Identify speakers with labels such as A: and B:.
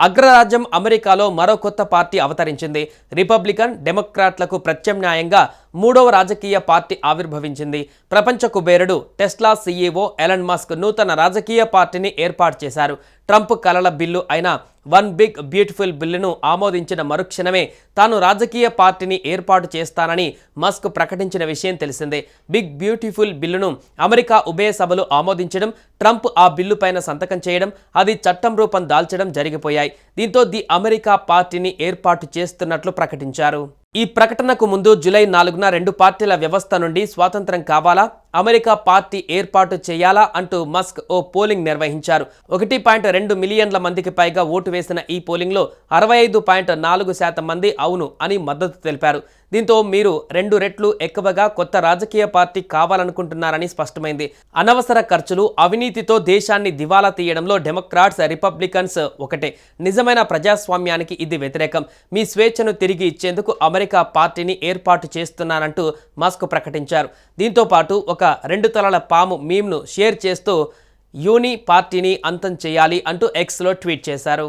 A: అగ్రరాజ్యం అమెరికాలో మరో కొత్త పార్టీ అవతరించింది. రిపబ్లికన్, డెమోక్రాట్లకు ప్రత్యామ్నాయంగా మూడవ రాజకీయ పార్టీ ఆవిర్భవించింది. ప్రపంచ కుబేరుడు టెస్లా సీఈఓ ఎలన్ మస్క్ నూతన రాజకీయ పార్టీని ఏర్పాటు చేశారు. ట్రంప్ కలల బిల్లు అయిన వన్ బిగ్ బ్యూటిఫుల్ బిల్లును ఆమోదించిన మరుక్షణమే తాను రాజకీయ పార్టీని ఏర్పాటు చేస్తానని మస్క్ ప్రకటించిన విషయం తెలిసిందే. బిగ్ బ్యూటిఫుల్ బిల్లును అమెరికా ఉభయ సభలు ఆమోదించడం, ట్రంప్ ఆ బిల్లు పైన సంతకం చేయడం, అది చట్టం రూపం దాల్చడం జరిగిపోయాయి. దీంతో ది అమెరికా పార్టీని ఏర్పాటు చేస్తున్నట్లు ప్రకటించారు. ఈ ప్రకటనకు ముందు జూలై 4న రెండు పార్టీల వ్యవస్థ నుండి స్వాతంత్రం కావాలా, అమెరికా పార్టీ ఏర్పాటు చేయాలా అంటూ మస్క్ ఓ పోలింగ్ నిర్వహించారు. 1.2 మిలియన్ల మందికి పైగా ఓటు వేసిన ఈ పోలింగ్లో 65.4% మంది అవును అని మద్దతు తెలిపారు. దీంతో మీరు 2 రెట్లు ఎక్కువగా కొత్త రాజకీయ పార్టీ కావాలనుకుంటున్నారని స్పష్టమైంది. అనవసర ఖర్చులు, అవినీతితో దేశాన్ని దివాలా తీయడంలో డెమోక్రాట్స్, రిపబ్లికన్స్ ఒకటే. నిజమైన ప్రజాస్వామ్యానికి ఇది వ్యతిరేకం. మీ స్వేచ్ఛను తిరిగి ఇచ్చేందుకు అమెరికా పార్టీని ఏర్పాటు చేస్తున్నానంటూ మస్క్ ప్రకటించారు. దీంతో పాటు ఒక 2 తలల పాము మీమ్ను షేర్ చేస్తూ యూని పార్టీని అంతం చేయాలి అంటూ ఎక్స్లో ట్వీట్ చేశారు.